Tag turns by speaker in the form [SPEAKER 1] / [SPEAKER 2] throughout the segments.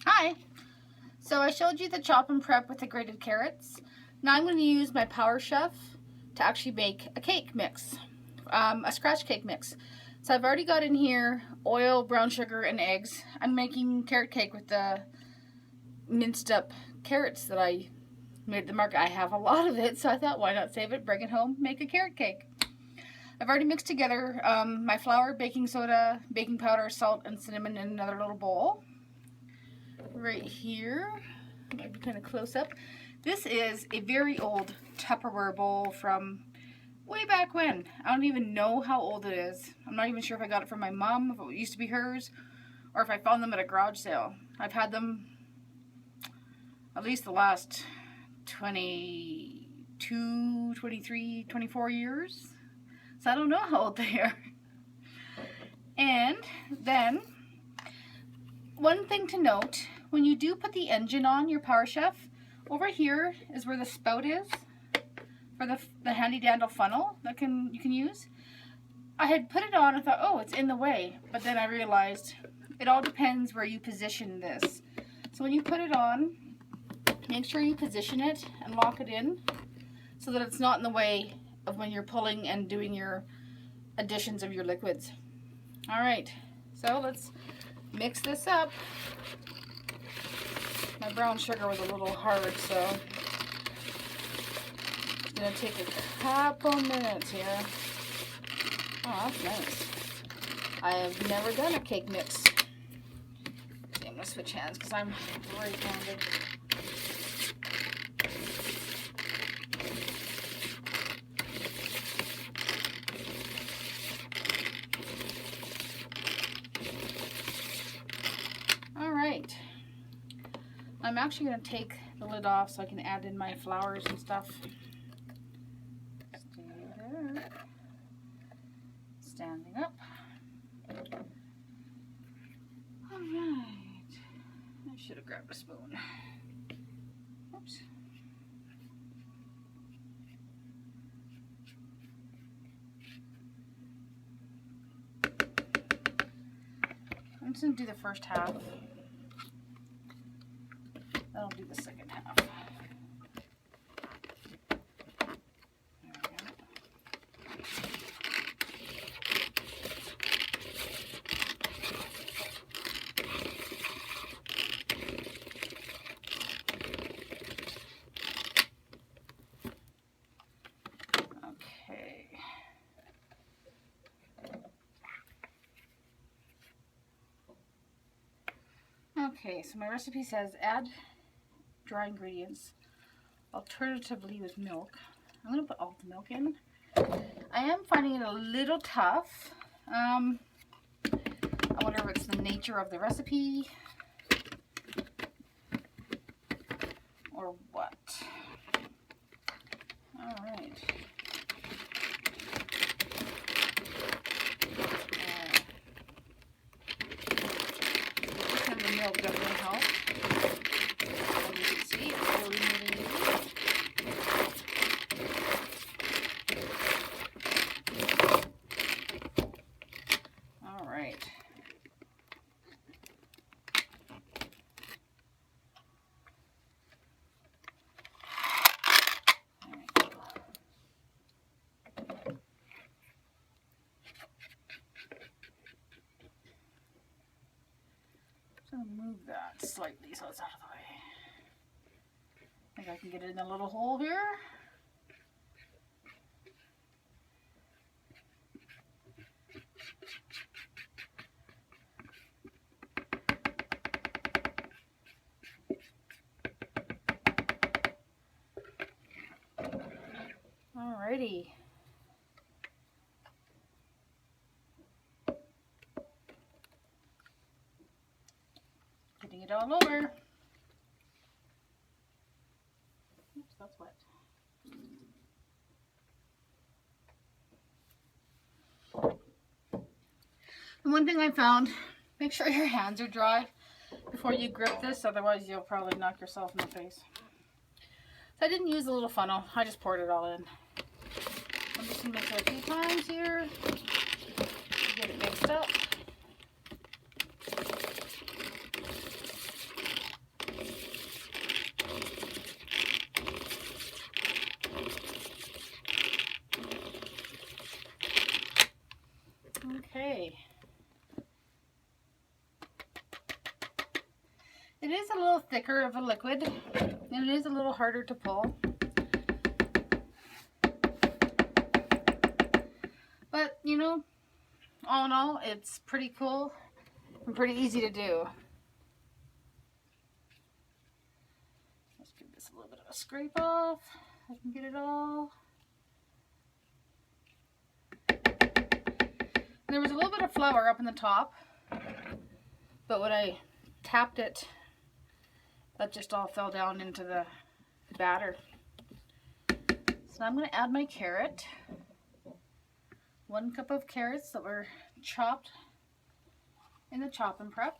[SPEAKER 1] Hi! So I showed you the chop and prep with the grated carrots. Now I'm going to use my Power Chef to actually make a cake mix, a scratch cake mix. So I've already got in here oil, brown sugar, and eggs. I'm making carrot cake with the minced up carrots that I made at the market. I have a lot of it, so I thought, why not save it, bring it home, make a carrot cake. I've already mixed together my flour, baking soda, baking powder, salt, and cinnamon in another little bowl. Right here, might be kind of close up. This is a very old Tupperware bowl from way back when. I don't even know how old it is. I'm not even sure if I got it from my mom, if it used to be hers, or if I found them at a garage sale. I've had them at least the last 22, 23, 24 years. So I don't know how old they are. And then, one thing to note, when you do put the engine on your Power Chef, over here is where the spout is for the handy dandy funnel that you can use. I had put it on and thought, oh, it's in the way, but then I realized it all depends where you position this. So when you put it on, make sure you position it and lock it in so that it's not in the way of when you're pulling and doing your additions of your liquids. All right, so let's mix this up. My brown sugar was a little hard, so it's going to take a couple minutes here. Oh, that's nice. I have never done a cake mix. Okay, I'm going to switch hands because I'm right-handed. All right. I'm actually going to take the lid off so I can add in my flowers and stuff. Stay there. Standing up. Alright. I should have grabbed a spoon. Oops. I'm just going to do the first half. I'll do the second half. Okay. Okay, so my recipe says add dry ingredients, alternatively with milk. I'm going to put all the milk in. I am finding it a little tough. I wonder if it's the nature of the recipe or what. Alright. This kind of milk definitely helps. As you can see, it's really moving easy. Alright. I'm going to move that slightly so it's out of the way. I think I can get it in a little hole here. Alrighty. Getting it all over. Oops, that's wet. And one thing I found, make sure your hands are dry before you grip this, otherwise you'll probably knock yourself in the face. So I didn't use a little funnel, I just poured it all in. I'm just going to mix it a few times here, get it mixed up. It is a little thicker of a liquid, and it is a little harder to pull. But, you know, all in all, it's pretty cool and pretty easy to do. Let's give this a little bit of a scrape off. I can get it all. There was a little bit of flour up in the top, but when I tapped it, that just all fell down into the batter. So I'm going to add my carrot. 1 cup of carrots that were chopped in the chop and prep.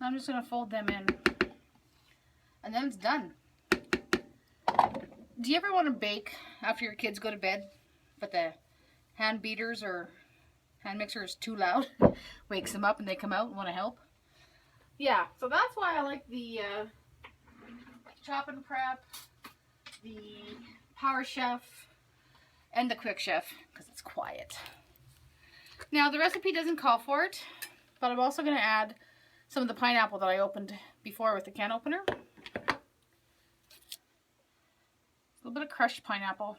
[SPEAKER 1] I'm just going to fold them in, and then it's done. Do you ever want to bake after your kids go to bed, but the hand beaters or hand mixer is too loud? Wakes them up and they come out and want to help? Yeah, so that's why I like the Chop and Prep, the Power Chef, and the Quick Chef, because it's quiet. Now, the recipe doesn't call for it, but I'm also going to add some of the pineapple that I opened before with the can opener. A little bit of crushed pineapple.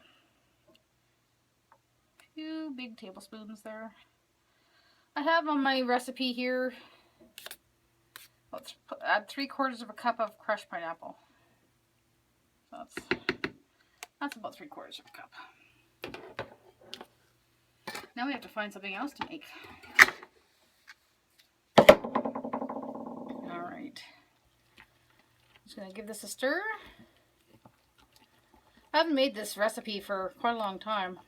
[SPEAKER 1] 2 big tablespoons there. I have on my recipe here, let's add 3/4 of a cup of crushed pineapple. So that's about 3/4 of a cup. Now we have to find something else to make. Alright. Just going to give this a stir. I haven't made this recipe for quite a long time.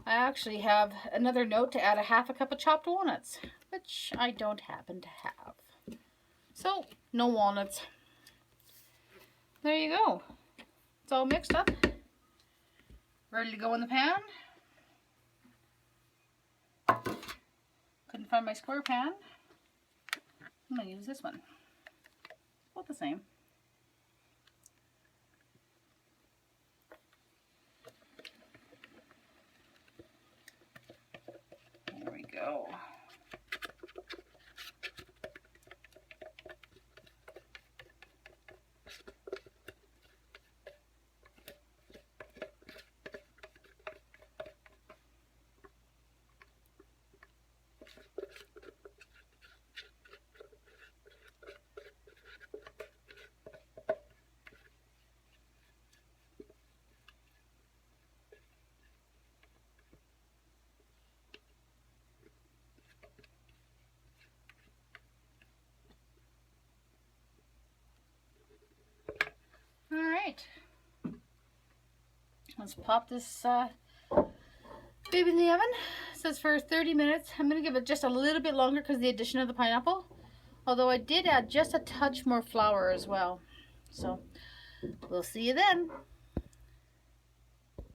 [SPEAKER 1] I actually have another note to add 1/2 cup of chopped walnuts, which I don't happen to have. So, no walnuts. There you go. It's all mixed up. Ready to go in the pan. Couldn't find my square pan. I'm going to use this one. About the same. There we go. Let's pop this baby in the oven. It says for 30 minutes. I'm going to give it just a little bit longer because of the addition of the pineapple. Although I did add just a touch more flour as well. So we'll see you then.